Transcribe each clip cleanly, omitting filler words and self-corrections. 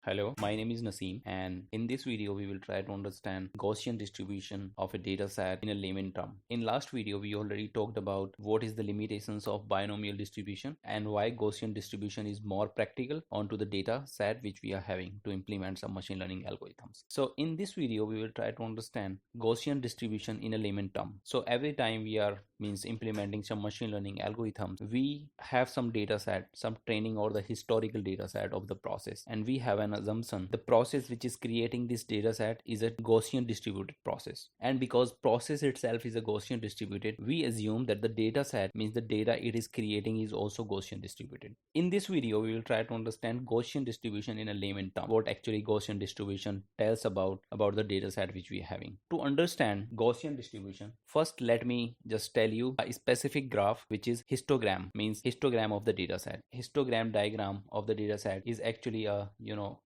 Hello, my name is Naseem, and in this video we will try to understand Gaussian distribution of a data set in a layman term. In last video we already talked about what is the limitations of binomial distribution and why Gaussian distribution is more practical onto the data set which we are having to implement some machine learning algorithms. So in this video we will try to understand Gaussian distribution in a layman term. So every time we are implementing some machine learning algorithms, we have some data set, some training or the historical data set of the process, and we have an assumption the process which is creating this data set is a Gaussian distributed process. And because process itself is a Gaussian distributed, we assume that the data set means the data it is creating is also Gaussian distributed. In this video we will try to understand Gaussian distribution in a layman term, what actually Gaussian distribution tells about the data set which we are having. To understand Gaussian distribution, first let me just tell you a specific graph which is histogram, means histogram of the data set. Histogram diagram of the data set is actually a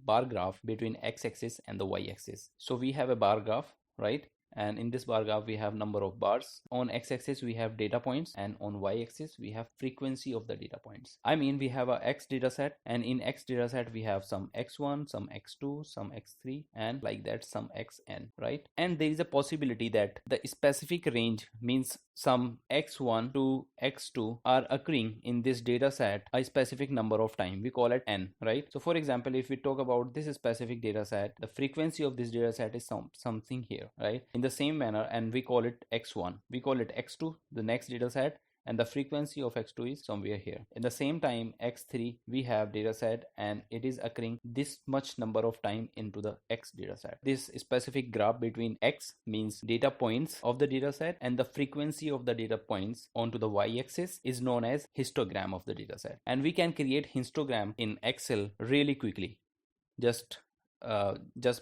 bar graph between x-axis and the y-axis. So we have a bar graph, right? And in this bar graph we have number of bars. On x-axis we have data points, and on y-axis we have frequency of the data points. I mean, we have a x data set, and in x data set we have some x1, some x2, some x3, and like that some xn, right? And there is a possibility that the specific range, means some x1 to x2 are occurring in this data set a specific number of time. We call it n, right? So for example, if we talk about this specific data set, the frequency of this data set is something here, right? In the same manner, and we call it x1, we call it x2, the next data set, and the frequency of x2 is somewhere here. In the same time, x3 we have data set, and it is occurring this much number of time into the x data set. This specific graph between x means data points of the data set, and the frequency of the data points onto the y-axis is known as histogram of the data set. And we can create histogram in Excel really quickly. Just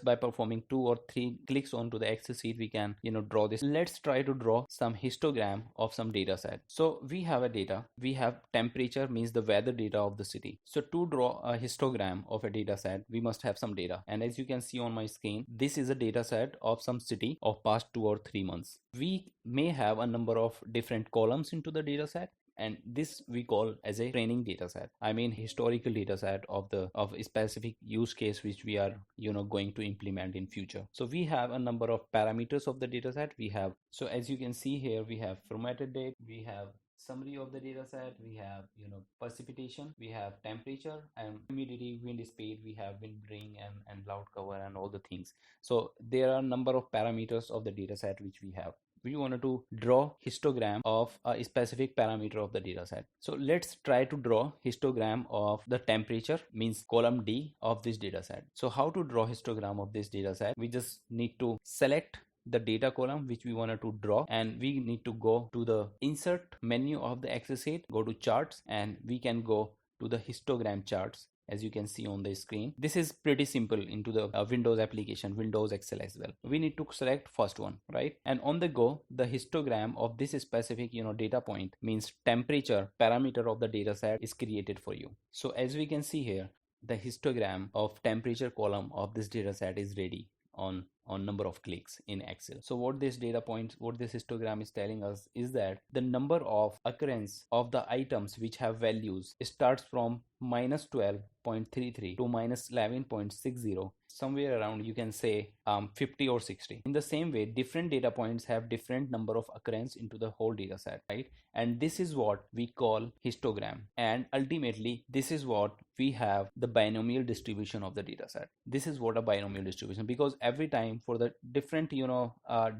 by performing 2 or 3 clicks onto the Excel sheet, we can draw this. Let's try to draw some histogram of some data set. So we have a data, we have temperature, means the weather data of the city. So to draw a histogram of a data set, we must have some data, and as you can see on my screen, this is a data set of some city of past 2 or 3 months. We may have a number of different columns into the data set, and this we call as a training data set. I mean, historical data set of a specific use case which we are going to implement in future. So we have a number of parameters of the data set. We have, so as you can see here, we have formatted date, we have summary of the data set, we have precipitation, we have temperature and humidity, wind speed, we have wind ring and cloud cover and all the things. So there are a number of parameters of the data set which we have. We wanted to draw histogram of a specific parameter of the data set. So let's try to draw histogram of the temperature, means column D of this data set. So how to draw histogram of this data set? We just need to select the data column which we wanted to draw, and we need to go to the insert menu of the Excel sheet, go to charts, and we can go to the histogram charts. As you can see on the screen, this is pretty simple into the Windows application, Windows Excel as well. We need to select first one, right? And on the go, the histogram of this specific data point, means temperature parameter of the data set, is created for you. So as we can see here, the histogram of temperature column of this data set is ready on number of clicks in Excel. So what this histogram is telling us is that the number of occurrence of the items which have values starts from minus 12.33 to minus 11.60, somewhere around you can say 50 or 60. In the same way, different data points have different number of occurrence into the whole data set, right? And this is what we call histogram, and ultimately this is what we have the binomial distribution of the data set. This is what a binomial distribution, because every time for the different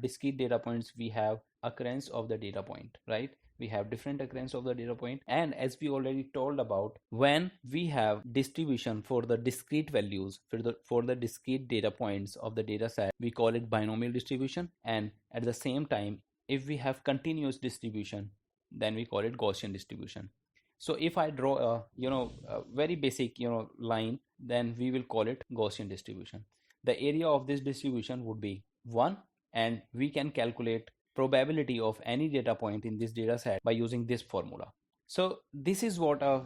discrete data points we have occurrence of the data point, right? We have different occurrence of the data point, and as we already told about, when we have distribution for the discrete values for the discrete data points of the data set, we call it binomial distribution. And at the same time, if we have continuous distribution, then we call it Gaussian distribution. So if I draw a very basic line, then we will call it Gaussian distribution. The area of this distribution would be 1, and we can calculate probability of any data point in this data set by using this formula. So this is what a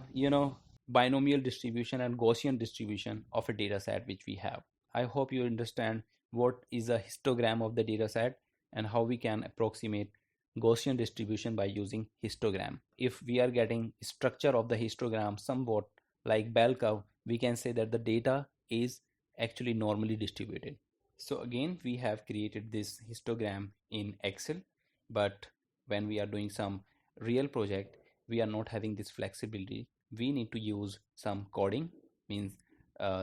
binomial distribution and Gaussian distribution of a data set which we have. I hope you understand what is a histogram of the data set and how we can approximate Gaussian distribution by using histogram. If we are getting structure of the histogram somewhat like bell curve, we can say that the data is actually normally distributed. So again, we have created this histogram in Excel, but when we are doing some real project, we are not having this flexibility. We need to use some coding, means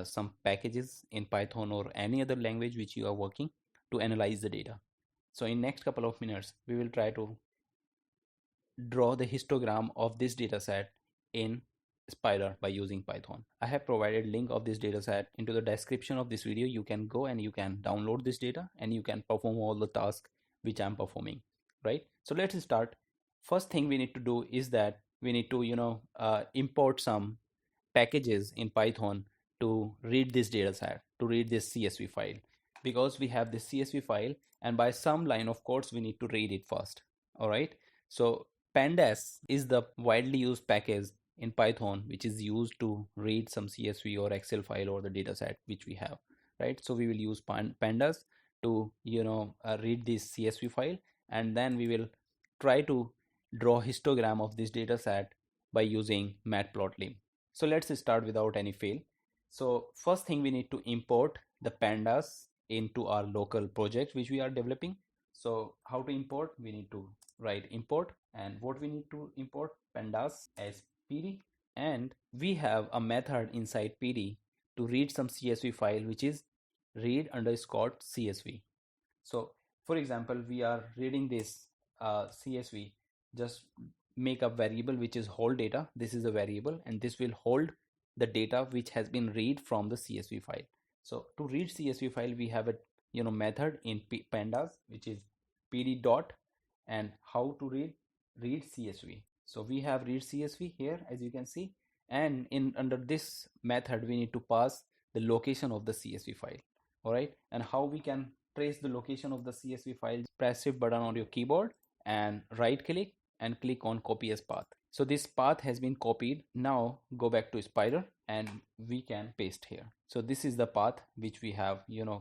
some packages in Python or any other language which you are working to analyze the data. So in next couple of minutes, we will try to draw the histogram of this dataset in Spider by using Python. I have provided link of this dataset into the description of this video. You can go and you can download this data and you can perform all the tasks which I'm performing, right? So let's start. First thing we need to do is that we need to import some packages in Python to read this dataset, to read this CSV file, because we have this CSV file and by some line of codes we need to read it first. All right, so pandas is the widely used package in Python which is used to read some CSV or Excel file or the dataset which we have, right? So we will use pandas to read this CSV file, and then we will try to draw histogram of this dataset by using matplotlib. So let's start without any fail. So first thing, we need to import the pandas into our local project which we are developing. So how to import? We need to write import, and what we need to import? Pandas as pd, and we have a method inside pd to read some CSV file which is read underscore CSV. So for example, we are reading this CSV, just make a variable which is hold data. This is a variable and this will hold the data which has been read from the CSV file. So to read CSV file, we have a method in pandas which is pd dot, and how to read CSV. So we have read CSV here, as you can see, and in under this method we need to pass the location of the CSV file. All right, and how we can trace the location of the CSV file? Press shift button on your keyboard and right click and click on copy as path. So this path has been copied. Now go back to Spider and we can paste here. So this is the path which we have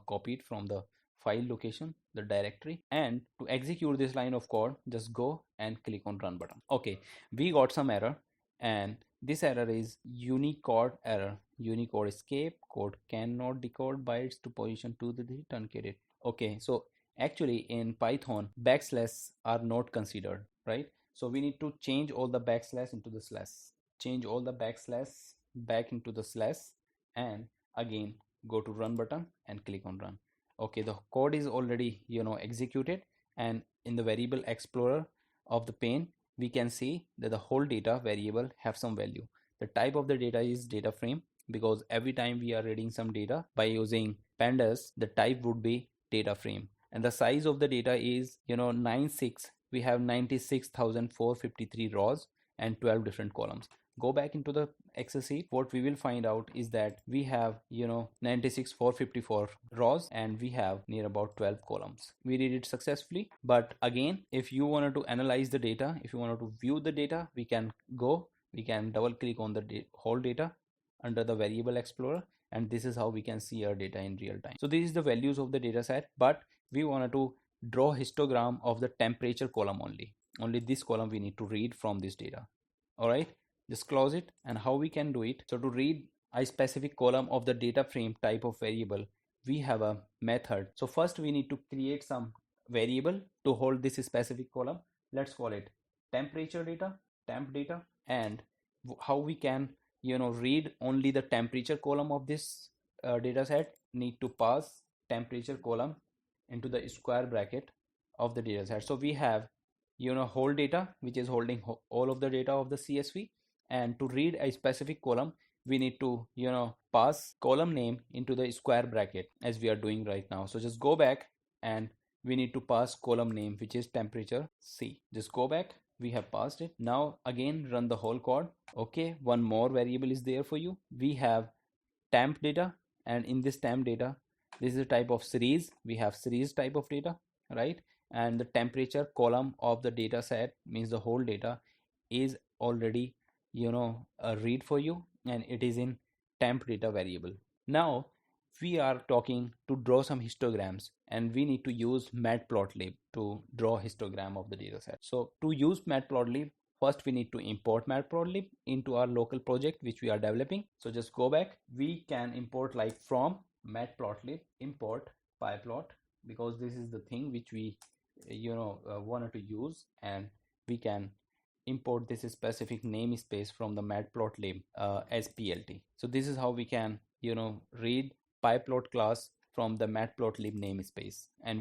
copied from the file location, the directory. And to execute this line of code, just go and click on run button. Okay, we got some error, and this error is Unicode error. Unicode escape, code cannot decode bytes to position to the truncated. Okay, so actually in Python backslash are not considered, right? So we need to change all the backslash into the slash, change all the backslash back into the slash, and again go to run button and click on run. Okay, the code is already executed, and in the variable explorer of the pane we can see that the whole data variable have some value. The type of the data is data frame, because every time we are reading some data by using pandas, the type would be data frame, and the size of the data is 96. We have 96,453 rows and 12 different columns. Go back into the Excel sheet. What we will find out is that we have 96,454 rows and we have near about 12 columns. We did it successfully. But again, if you wanted to analyze the data, if you wanted to view the data, we can double click on the whole data under the variable explorer, and this is how we can see our data in real time. So this is the values of the data set, but we wanted to draw histogram of the temperature column only this column we need to read from this data. All right, just close it. And how we can do it? So to read a specific column of the data frame type of variable, we have a method. So first we need to create some variable to hold this specific column. Let's call it temperature data, temp data. And how we can read only the temperature column of this data set? Need to pass temperature column into the square bracket of the data set. So we have whole data which is holding all of the data of the CSV, and to read a specific column we need to pass column name into the square bracket as we are doing right now. So just go back and we need to pass column name which is temperature C. Just go back, we have passed it. Now again run the whole code. Okay, one more variable is there for you. We have temp data, and in this temp data, this is a type of series. We have series type of data, right? And the temperature column of the data set, means the whole data, is already read for you, and it is in temp data variable. Now we are talking to draw some histograms, and we need to use matplotlib to draw histogram of the data set. So to use matplotlib, first we need to import matplotlib into our local project which we are developing. So just go back, we can import like from matplotlib import pyplot, because this is the thing which we wanted to use, and we can import this specific namespace from the matplotlib as plt. So this is how we can read pyplot class from the matplotlib namespace, and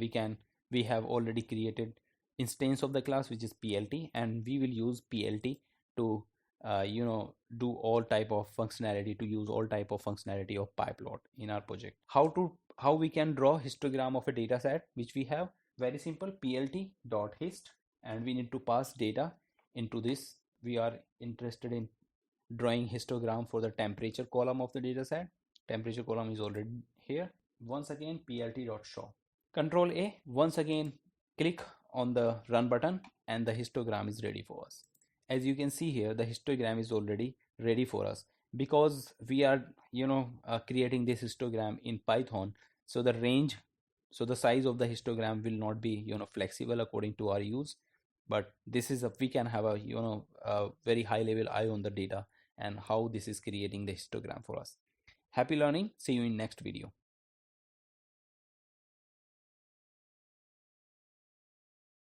we have already created instance of the class which is plt, and we will use plt to do all type of functionality, to use all type of functionality of pyplot in our project. How we can draw histogram of a data set which we have? Very simple, plt dot hist, and we need to pass data into this. We are interested in drawing histogram for the temperature column of the data set. Temperature column is already here. Once again, plt dot show. Control A, once again click on the run button, and the histogram is ready for us. As you can see here, the histogram is already ready for us, because we are creating this histogram in Python. So the range, so the size of the histogram will not be flexible according to our use, but this is we can have a very high level eye on the data and how this is creating the histogram for us. Happy learning. See you in next video.